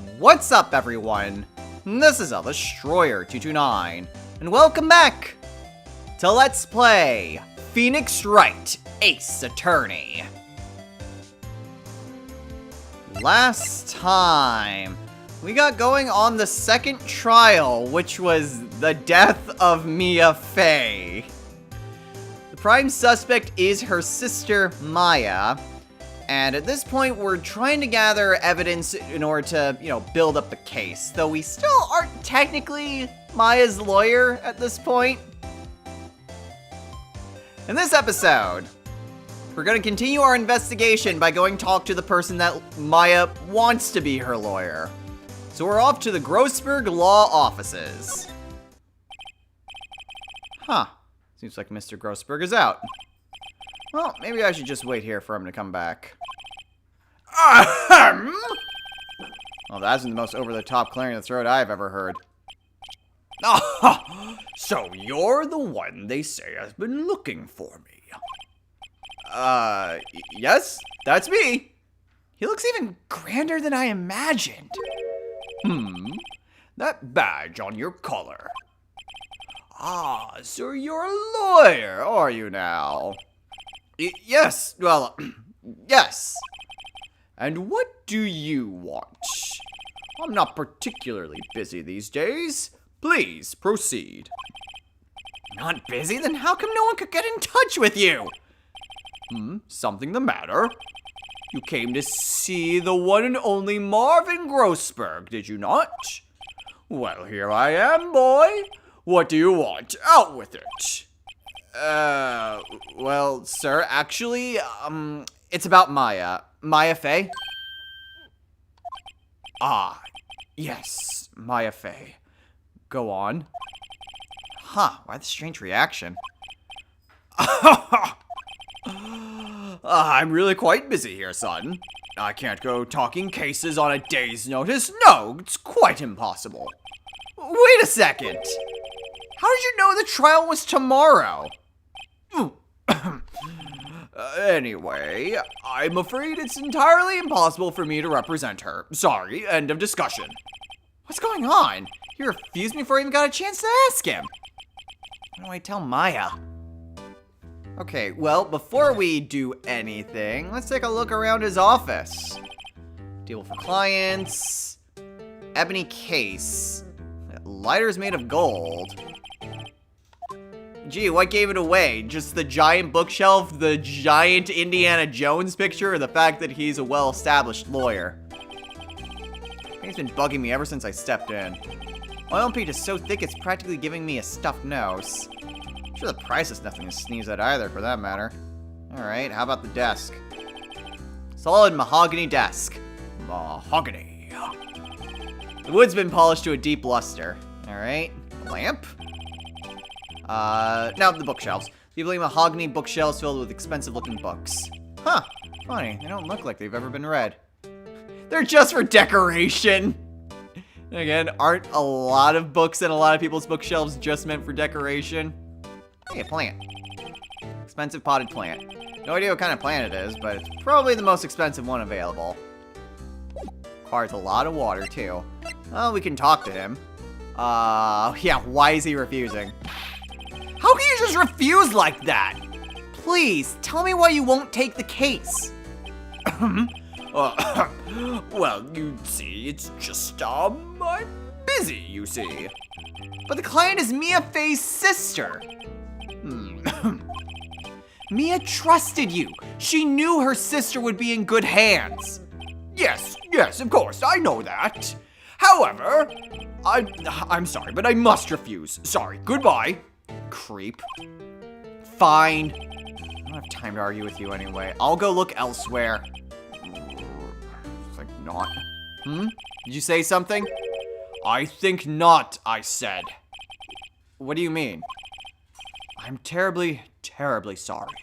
What's up, everyone? This is El Destroyer 229, and welcome back to Let's Play Phoenix Wright, Ace Attorney. Last time, we got going on the second trial, which was the death of Mia Fey. The prime suspect is her sister, Maya. And at this point, we're trying to gather evidence in order to, build up the case. Though we still aren't technically Maya's lawyer at this point. In this episode, we're going to continue our investigation by going talk to the person that Maya wants to be her lawyer. So we're off to the Grossberg law offices. Huh. Seems like Mr. Grossberg is out. Well, maybe I should just wait here for him to come back. Well, that isn't the most over-the-top clearing the throat I've ever heard. So you're the one they say has been looking for me. Yes, that's me. He looks even grander than I imagined. That badge on your collar. So you're a lawyer, are you now? Yes, well, yes. And what do you want? I'm not particularly busy these days. Please, proceed. Not busy? Then how come no one could get in touch with you? Something the matter? You came to see the one and only Marvin Grossberg, did you not? Well, here I am, boy. What do you want? Out with it. Well, sir, actually, it's about Maya. Maya Fey? Yes, Maya Fey. Go on. Why the strange reaction? I'm really quite busy here, son. I can't go talking cases on a day's notice. No, it's quite impossible. Wait a second. How did you know the trial was tomorrow? Anyway, I'm afraid it's entirely impossible for me to represent her. Sorry, end of discussion. What's going on? He refused me before I even got a chance to ask him. What do I tell Maya? Okay, well, before we do anything, let's take a look around his office. Deal for clients. Ebony case. Lighters made of gold. Gee, what gave it away? Just the giant bookshelf, the giant Indiana Jones picture, or the fact that he's a well-established lawyer? He's been bugging me ever since I stepped in. Oil paint is so thick it's practically giving me a stuffed nose. I'm sure the price is nothing to sneeze at either, for that matter. Alright, how about the desk? Solid mahogany desk. Mahogany. The wood's been polished to a deep luster. Alright, lamp? Now the bookshelves. Deeply mahogany bookshelves filled with expensive-looking books. Funny. They don't look like they've ever been read. They're just for decoration! Again, aren't a lot of books in a lot of people's bookshelves just meant for decoration? Hey, a plant. Expensive potted plant. No idea what kind of plant it is, but it's probably the most expensive one available. Requires a lot of water, too. Well, we can talk to him. Yeah, why is he refusing? How can you just refuse like that? Please, tell me why you won't take the case. Well, you see, it's just, I'm busy, you see. But the client is Mia Fey's sister. Mia trusted you. She knew her sister would be in good hands. Yes, of course, I know that. However, I'm sorry, but I must refuse. Sorry, goodbye. Creep. Fine. I don't have time to argue with you anyway. I'll go look elsewhere. It's like not. Did you say something? I think not, I said. What do you mean? I'm terribly, terribly sorry.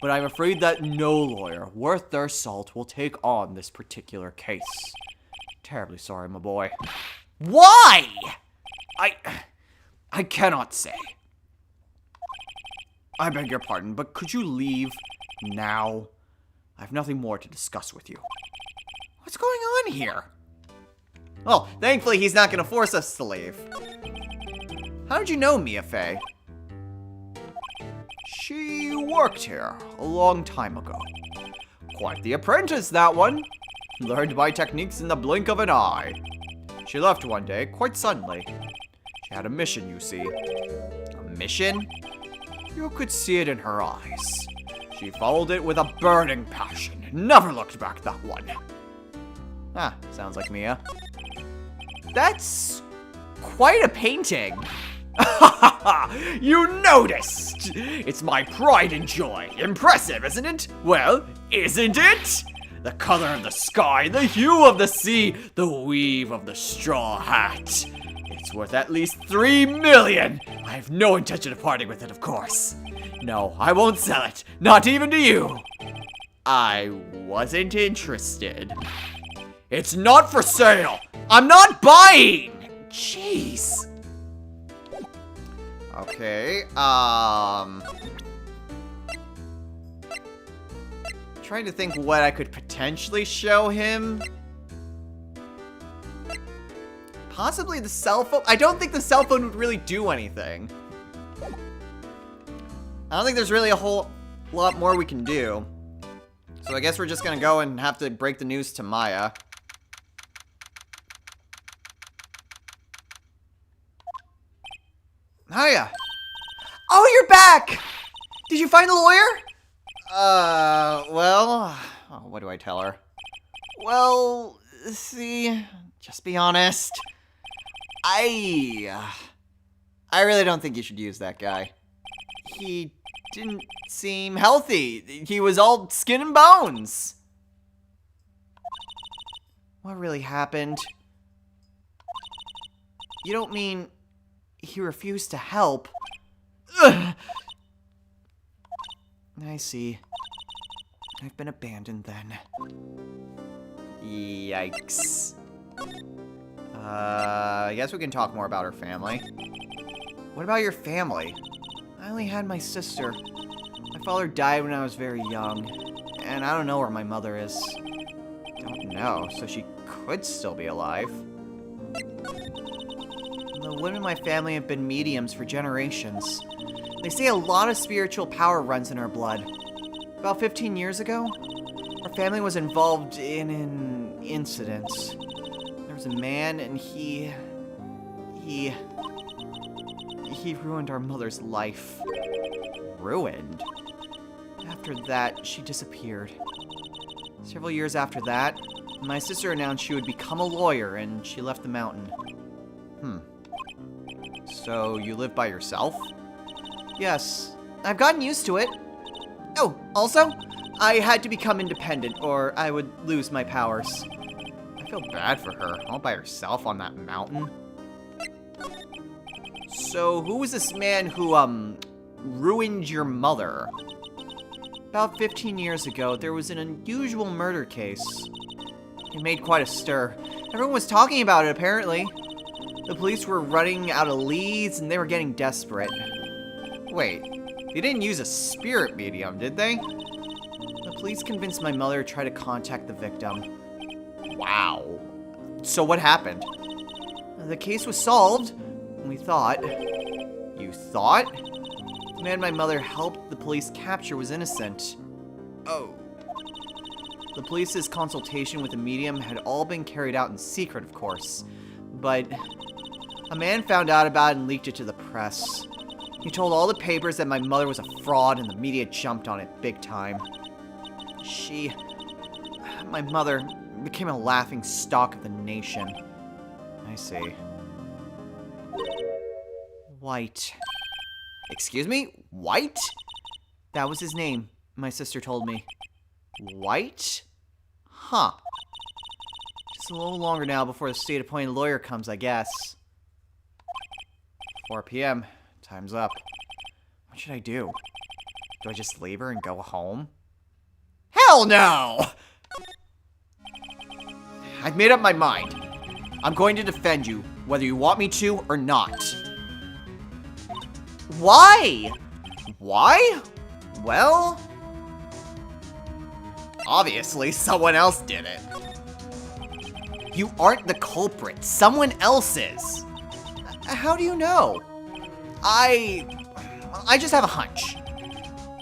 But I'm afraid that no lawyer worth their salt will take on this particular case. Terribly sorry, my boy. Why? I cannot say. I beg your pardon, but could you leave now? I have nothing more to discuss with you. What's going on here? Well, thankfully he's not gonna force us to leave. How did you know Mia Fey? She worked here a long time ago. Quite the apprentice, that one. Learned my techniques in the blink of an eye. She left one day, quite suddenly. She had a mission, you see. A mission? You could see it in her eyes. She followed it with a burning passion. Never looked back, that one. Ah, sounds like Mia. That's quite a painting. You noticed! It's my pride and joy. Impressive, isn't it? Well, isn't it? The color of the sky, the hue of the sea, the weave of the straw hat. It's worth at least 3 million. I have no intention of parting with it, of course. No, I won't sell it. Not even to you. I wasn't interested. It's not for sale. I'm not buying. Jeez. Okay, trying to think what I could potentially show him. Possibly the cell phone. I don't think the cell phone would really do anything. I don't think there's really a whole lot more we can do. So I guess we're just gonna go and have to break the news to Maya. Hiya. Oh, you're back! Did you find the lawyer? Well, oh, what do I tell her? Well, see, just be honest. I really don't think you should use that guy. He didn't seem healthy. He was all skin and bones. What really happened? You don't mean he refused to help? Ugh. I see. I've been abandoned then. Yikes. I guess we can talk more about her family. What about your family? I only had my sister. My father died when I was very young. And I don't know where my mother is. Don't know, so she could still be alive. The women in my family have been mediums for generations. They say a lot of spiritual power runs in our blood. About 15 years ago, our family was involved in an incident. There was a man and he ruined our mother's life. Ruined? After that, she disappeared. Several years after that, my sister announced she would become a lawyer and she left the mountain. So you live by yourself? Yes, I've gotten used to it. Oh, also, I had to become independent or I would lose my powers. I feel bad for her, all by herself on that mountain. So who was this man who, ruined your mother? About 15 years ago, there was an unusual murder case. It made quite a stir. Everyone was talking about it, apparently. The police were running out of leads and they were getting desperate. Wait, they didn't use a spirit medium, did they? The police convinced my mother to try to contact the victim. Wow. So what happened? The case was solved, and we thought. You thought? The man my mother helped the police capture was innocent. Oh. The police's consultation with the medium had all been carried out in secret, of course. But a man found out about it and leaked it to the press. He told all the papers that my mother was a fraud and the media jumped on it big time. My mother, became a laughing stock of the nation. I see. White. Excuse me? White? That was his name, my sister told me. White? Huh. Just a little longer now before the state-appointed lawyer comes, I guess. 4 p.m. Time's up. What should I do? Do I just leave her and go home? Hell no! I've made up my mind. I'm going to defend you, whether you want me to or not. Why? Why? Well, obviously someone else did it. You aren't the culprit. Someone else is. How do you know? I just have a hunch.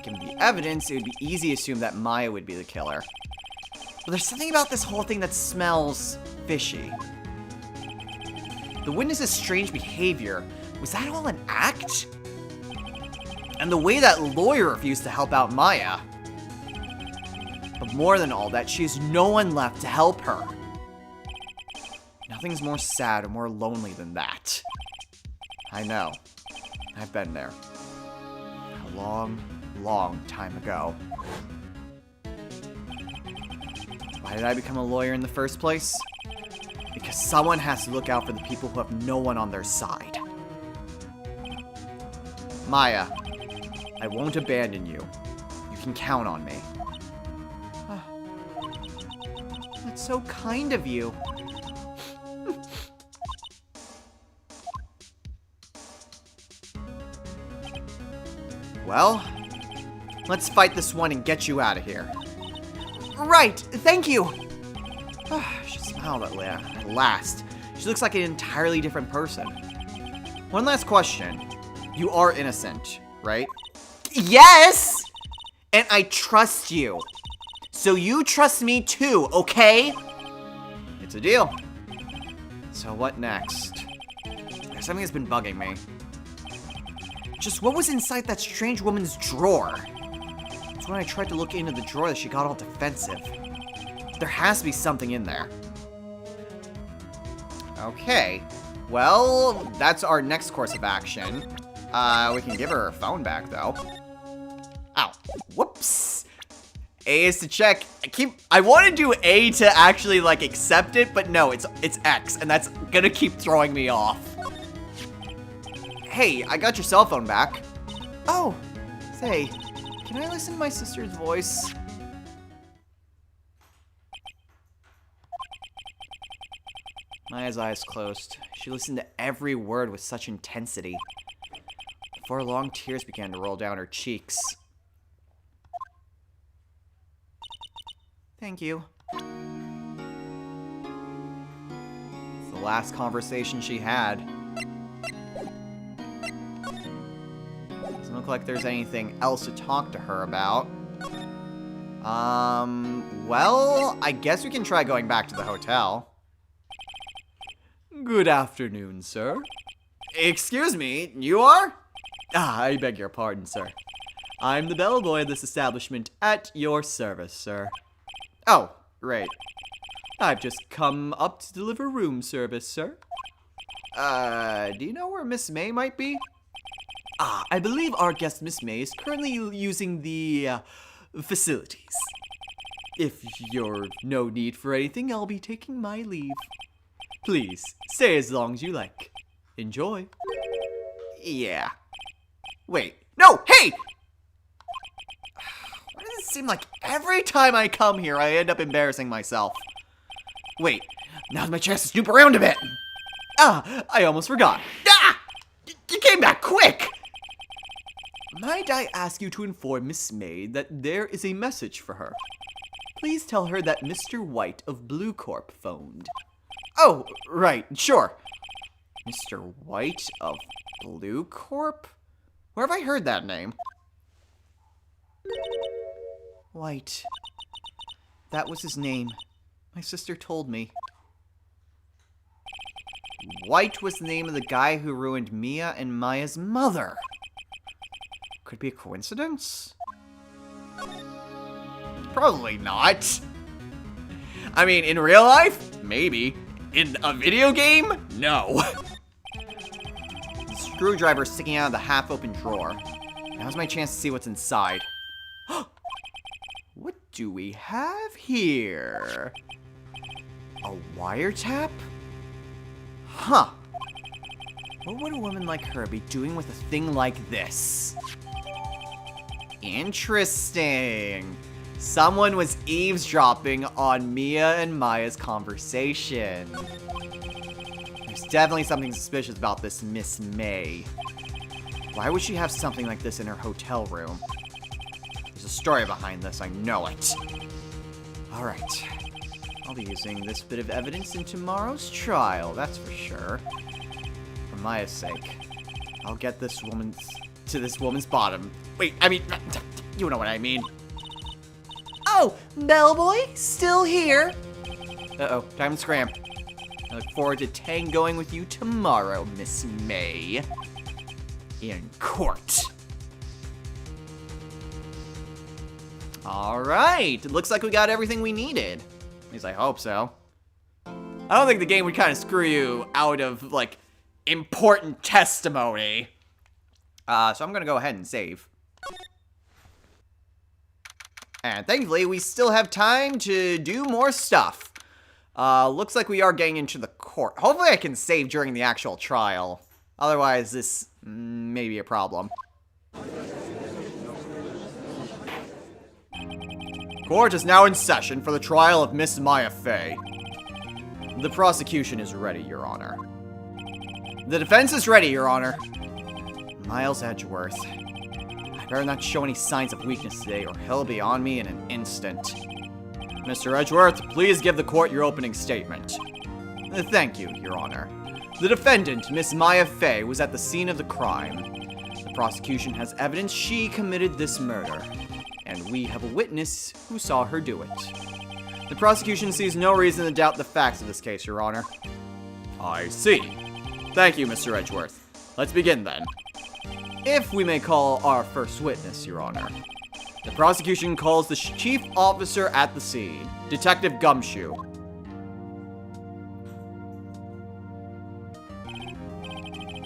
Given the evidence, it would be easy to assume that Maya would be the killer. But there's something about this whole thing that smells fishy. The witness's strange behavior, was that all an act? And the way that lawyer refused to help out Maya. But more than all that, she has no one left to help her. Nothing's more sad or more lonely than that. I know. I've been there. A long, long time ago. Why did I become a lawyer in the first place? Because someone has to look out for the people who have no one on their side. Maya, I won't abandon you. You can count on me. That's so kind of you. Well, let's fight this one and get you out of here. Right, thank you. She smiled at last. She looks like an entirely different person. One last question. You are innocent, right? Yes! And I trust you. So you trust me too, okay? It's a deal. So what next? There's something that's been bugging me. Just what was inside that strange woman's drawer? It's when I tried to look into the drawer that she got all defensive. There has to be something in there. Okay. Well, that's our next course of action. We can give her her phone back, though. Ow. Whoops. A is to check. I want to do A to actually, like, accept it, but no, it's X, and that's gonna keep throwing me off. Hey, I got your cell phone back. Oh, say, can I listen to my sister's voice? Maya's eyes closed. She listened to every word with such intensity. Before long, tears began to roll down her cheeks. Thank you. It's the last conversation she had. Doesn't look like there's anything else to talk to her about. Well, I guess we can try going back to the hotel. Good afternoon, sir. Excuse me, you are? I beg your pardon, sir. I'm the bellboy of this establishment at your service, sir. Oh, right. I've just come up to deliver room service, sir. Do you know where Miss May might be? I believe our guest Miss May is currently using the, facilities. If you're no need for anything, I'll be taking my leave. Please, stay as long as you like. Enjoy. Yeah. Wait. No! Hey! Why does it seem like every time I come here, I end up embarrassing myself? Wait. Now's my chance to snoop around a bit. I almost forgot. You came back quick! Might I ask you to inform Miss May that there is a message for her? Please tell her that Mr. White of Blue Corp phoned. Oh, right, sure. Mr. White of Blue Corp? Where have I heard that name? White. That was his name. My sister told me. White was the name of the guy who ruined Mia and Maya's mother. Could it be a coincidence? Probably not. I mean, in real life, maybe. In a video game? No. The screwdriver sticking out of the half-open drawer. Now's my chance to see what's inside. What do we have here? A wiretap? Huh. What would a woman like her be doing with a thing like this? Interesting. Someone was eavesdropping on Mia and Maya's conversation. There's definitely something suspicious about this Miss May. Why would she have something like this in her hotel room? There's a story behind this, I know it. Alright. I'll be using this bit of evidence in tomorrow's trial, that's for sure. For Maya's sake, I'll get to this woman's bottom. Wait, I mean, you know what I mean. Oh, bellboy, still here? Uh-oh, time to scram. I look forward to tangoing with you tomorrow, Miss May. In court. Alright, it looks like we got everything we needed. At least I hope so. I don't think the game would kind of screw you out of, like, important testimony. So I'm gonna go ahead and save. And thankfully, we still have time to do more stuff. Looks like we are getting into the court. Hopefully I can save during the actual trial. Otherwise, this may be a problem. Court is now in session for the trial of Miss Maya Fey. The prosecution is ready, Your Honor. The defense is ready, Your Honor. Miles Edgeworth. I better not show any signs of weakness today, or he'll be on me in an instant. Mr. Edgeworth, please give the court your opening statement. Thank you, Your Honor. The defendant, Miss Maya Fey, was at the scene of the crime. The prosecution has evidence she committed this murder, and we have a witness who saw her do it. The prosecution sees no reason to doubt the facts of this case, Your Honor. I see. Thank you, Mr. Edgeworth. Let's begin then. If we may call our first witness, Your Honor. The prosecution calls the chief officer at the scene, Detective Gumshoe.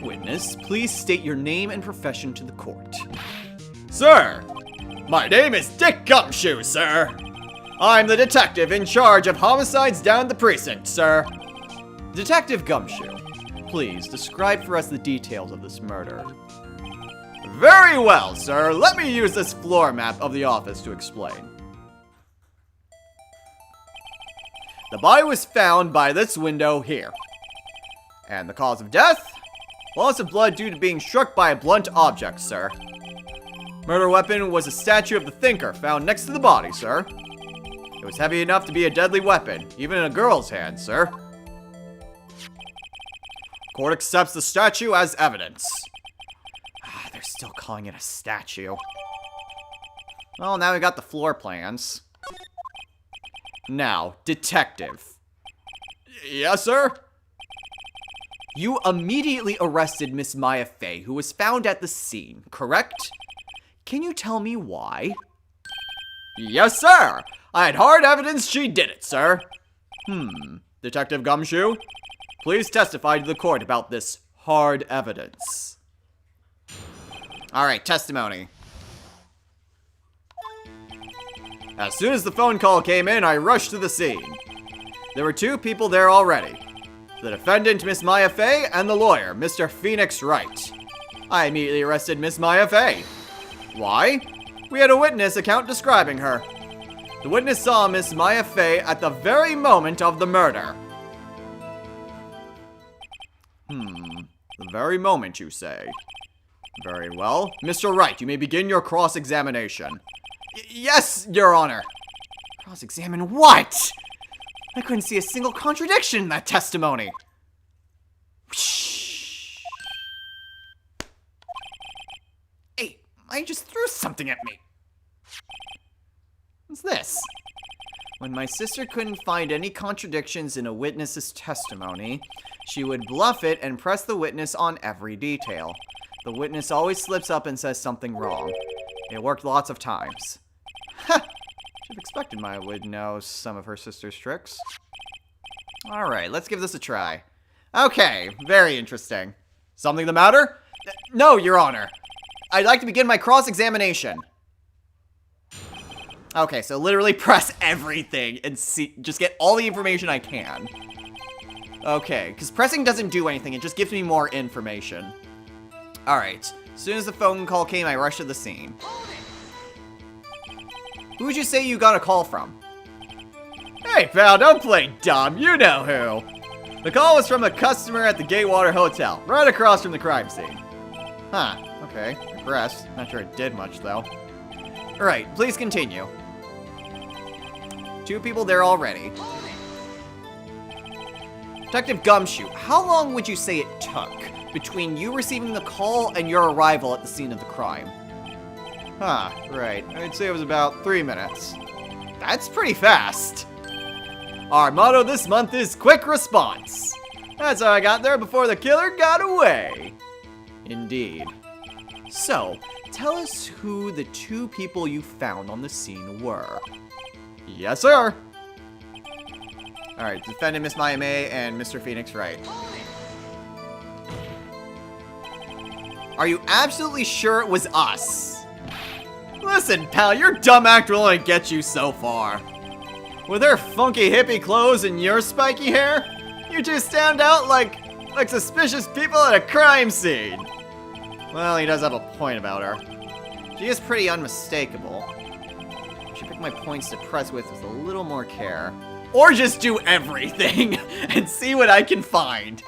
Witness, please state your name and profession to the court. Sir, my name is Dick Gumshoe, sir. I'm the detective in charge of homicides down the precinct, sir. Detective Gumshoe, please describe for us the details of this murder. Very well, sir. Let me use this floor map of the office to explain. The body was found by this window here. And the cause of death? Loss of blood due to being struck by a blunt object, sir. Murder weapon was a statue of the Thinker found next to the body, sir. It was heavy enough to be a deadly weapon, even in a girl's hand, sir. Court accepts the statue as evidence. They're still calling it a statue. Well, now we got the floor plans. Now, detective. Yes, sir? You immediately arrested Miss Maya Fey, who was found at the scene, correct? Can you tell me why? Yes, sir. I had hard evidence she did it, sir. Detective Gumshoe, please testify to the court about this hard evidence. Alright, testimony. As soon as the phone call came in, I rushed to the scene. There were two people there already. The defendant, Miss Maya Fey, and the lawyer, Mr. Phoenix Wright. I immediately arrested Miss Maya Fey. Why? We had a witness account describing her. The witness saw Miss Maya Fey at the very moment of the murder. The very moment, you say? Very well. Mr. Wright, you may begin your cross-examination. Yes, Your Honor. Cross-examine what? I couldn't see a single contradiction in that testimony. Hey, I just threw something at me. What's this? When my sister couldn't find any contradictions in a witness's testimony, she would bluff it and press the witness on every detail. The witness always slips up and says something wrong. It worked lots of times. Ha! Should have expected Maya would know some of her sister's tricks. Alright, let's give this a try. Okay, very interesting. Something the matter? No, Your Honor. I'd like to begin my cross-examination. Okay, so literally press everything and see, just get all the information I can. Okay, because pressing doesn't do anything, it just gives me more information. Alright, as soon as the phone call came, I rushed to the scene. Who would you say you got a call from? Hey pal, don't play dumb, you know who. The call was from a customer at the Gatewater Hotel, right across from the crime scene. Huh, okay, impressed. Not sure it did much though. Alright, please continue. Two people there already. Detective Gumshoe, how long would you say it took between you receiving the call and your arrival at the scene of the crime? Huh, right. I'd say it was about 3 minutes. That's pretty fast. Our motto this month is quick response. That's how I got there before the killer got away. Indeed. So, tell us who the 2 people you found on the scene were. Yes, sir. Alright, defendant Miss Maya May and Mr. Phoenix Wright. Are you absolutely sure it was us? Listen, pal, your dumb act will only get you so far. With her funky hippie clothes and your spiky hair, you two stand out like suspicious people at a crime scene. Well, he does have a point about her. She is pretty unmistakable. I should pick my points to press with a little more care. Or just do everything and see what I can find.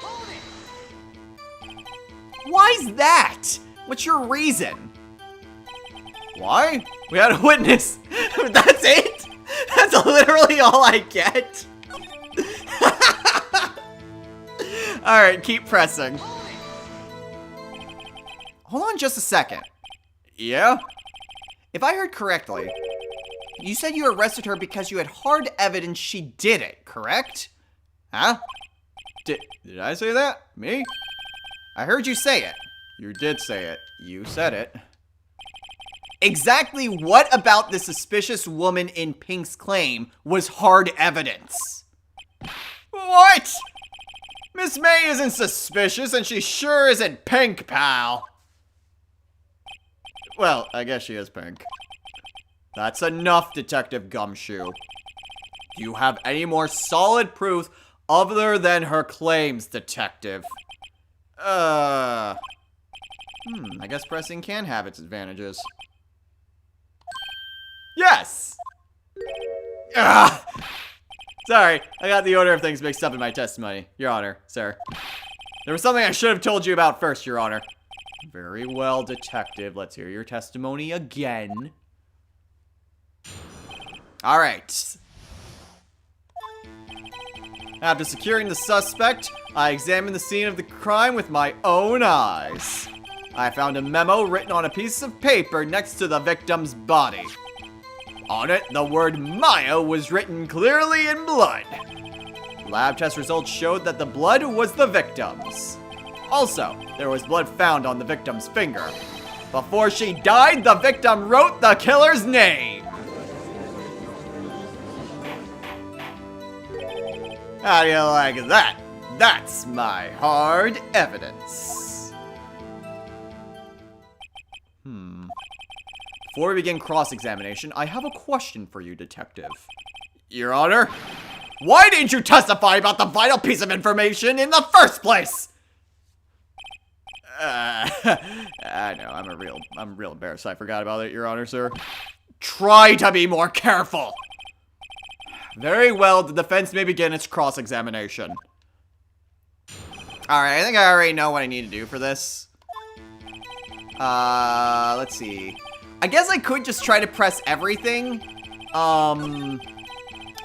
Why's that? What's your reason? Why? We had a witness. That's it? That's literally all I get? Alright, keep pressing. Hold on just a second. Yeah? If I heard correctly, you said you arrested her because you had hard evidence she did it, correct? Huh? Did I say that? Me? I heard you say it. You did say it. You said it. Exactly what about the suspicious woman in Pink's claim was hard evidence? What? Miss May isn't suspicious and she sure isn't Pink, pal. Well, I guess she is Pink. That's enough, Detective Gumshoe. Do you have any more solid proof other than her claims, Detective? I guess pressing can have its advantages. Yes! Ugh. Sorry, I got the order of things mixed up in my testimony, Your Honor, sir. There was something I should have told you about first, Your Honor. Very well, Detective. Let's hear your testimony again. Alright. After securing the suspect, I examined the scene of the crime with my own eyes. I found a memo written on a piece of paper next to the victim's body. On it, the word Maya was written clearly in blood. Lab test results showed that the blood was the victim's. Also, there was blood found on the victim's finger. Before she died, the victim wrote the killer's name. How do you like that? That's my hard evidence. Before we begin cross-examination, I have a question for you, Detective. Your Honor, why didn't you testify about the vital piece of information in the first place? I know, I'm real embarrassed. I forgot about it, Your Honor, sir. Try to be more careful. Very well, the defense may begin its cross-examination. Alright, I think I already know what I need to do for this. Let's see. I guess I could just try to press everything. I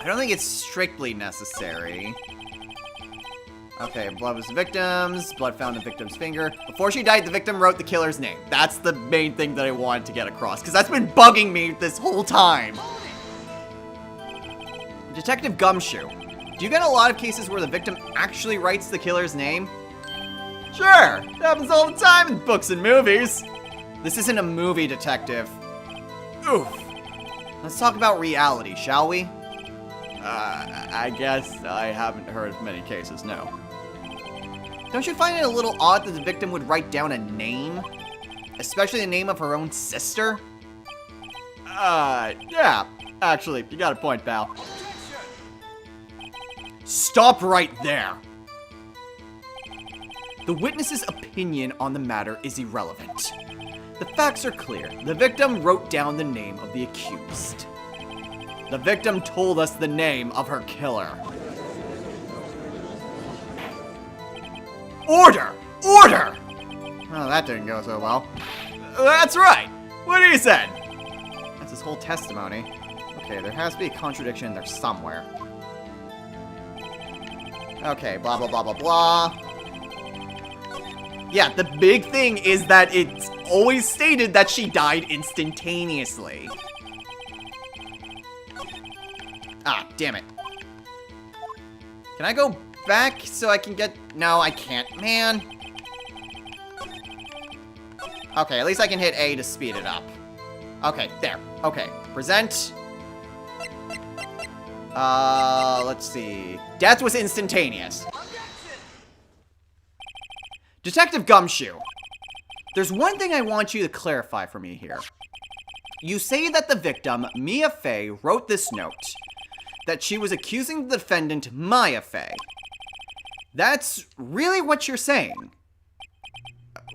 don't think it's strictly necessary. Okay, blood was the victim's. Blood found the victim's finger. Before she died, the victim wrote the killer's name. That's the main thing that I wanted to get across, because that's been bugging me this whole time. Detective Gumshoe, do you get a lot of cases where the victim actually writes the killer's name? Sure, it happens all the time in books and movies. This isn't a movie, Detective. Oof. Let's talk about reality, shall we? I guess I haven't heard of many cases, no. Don't you find it a little odd that the victim would write down a name? Especially the name of her own sister? Yeah. Actually, you got a point, pal. Stop right there! The witness's opinion on the matter is irrelevant. The facts are clear. The victim wrote down the name of the accused. The victim told us the name of her killer. Order! Order! Oh, that didn't go so well. That's right! What he said! That's his whole testimony. Okay, there has to be a contradiction in there somewhere. Okay, blah, blah, blah, blah, blah. Yeah, the big thing is that it's always stated that she died instantaneously. Ah, damn it. Can I go back so I can get... No, I can't, man. Okay, at least I can hit A to speed it up. Okay, there. Okay, present. Let's see. Death was instantaneous. Detective Gumshoe, there's one thing I want you to clarify for me here. You say that the victim, Mia Fey, wrote this note, that she was accusing the defendant, Maya Fey. That's really what you're saying.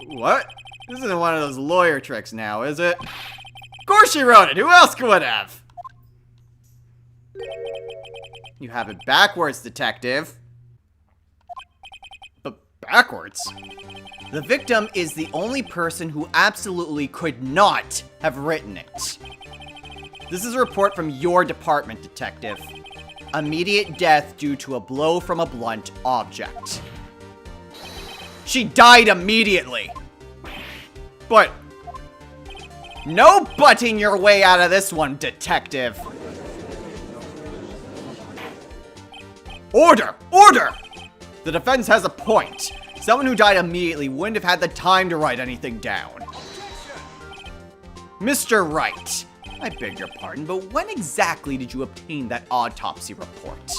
What? This isn't one of those lawyer tricks now, is it? Of course she wrote it! Who else could have? You have it backwards, detective. But backwards? The victim is the only person who absolutely could not have written it. This is a report from your department, detective. Immediate death due to a blow from a blunt object. She died immediately. But no butting your way out of this one, detective. Order! Order! The defense has a point. Someone who died immediately wouldn't have had the time to write anything down. Mr. Wright, I beg your pardon, but when exactly did you obtain that autopsy report?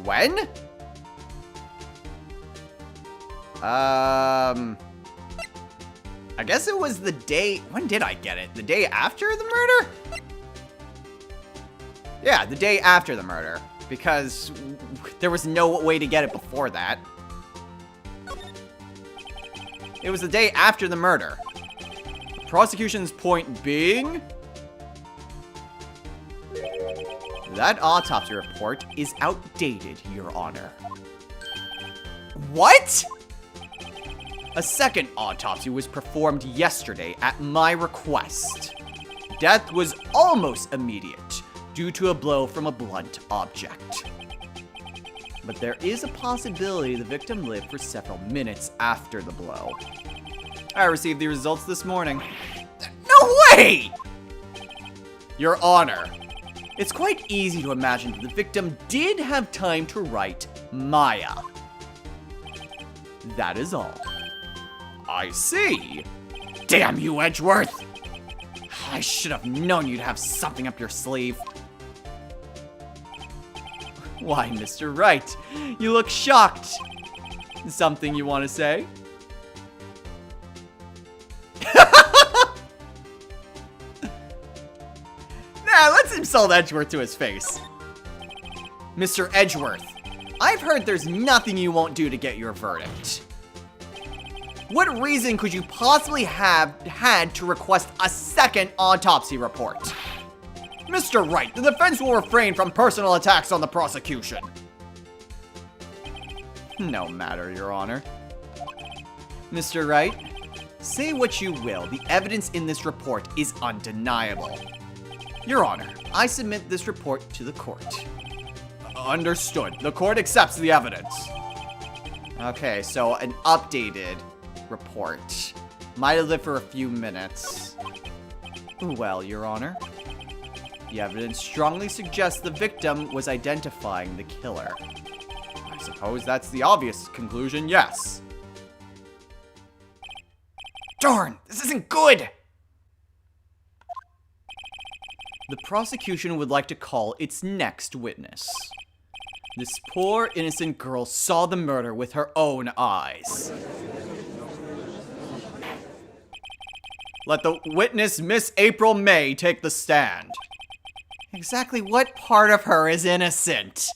When? I guess it was the day... When did I get it? The day after the murder? Yeah, the day after the murder. Because there was no way to get it before that. It was the day after the murder. The prosecution's point being... that autopsy report is outdated, Your Honor. What? A second autopsy was performed yesterday at my request. Death was almost immediate due to a blow from a blunt object. But there is a possibility the victim lived for several minutes after the blow. I received the results this morning. No way! Your Honor, it's quite easy to imagine that the victim did have time to write Maya. That is all. I see. Damn you, Edgeworth! I should have known you'd have something up your sleeve. Why, Mr. Wright, you look shocked. Something you want to say? Nah, let's insult Edgeworth to his face. Mr. Edgeworth, I've heard there's nothing you won't do to get your verdict. What reason could you possibly have had to request a second autopsy report? Mr. Wright, the defense will refrain from personal attacks on the prosecution. No matter, Your Honor. Mr. Wright, say what you will, the evidence in this report is undeniable. Your Honor, I submit this report to the court. Understood. The court accepts the evidence. Okay, so an updated report. Might have lived for a few minutes. Well, Your Honor, the evidence strongly suggests the victim was identifying the killer. I suppose that's the obvious conclusion, yes. Darn, this isn't good! The prosecution would like to call its next witness. This poor, innocent girl saw the murder with her own eyes. Let the witness, Miss April May, take the stand. Exactly what part of her is innocent?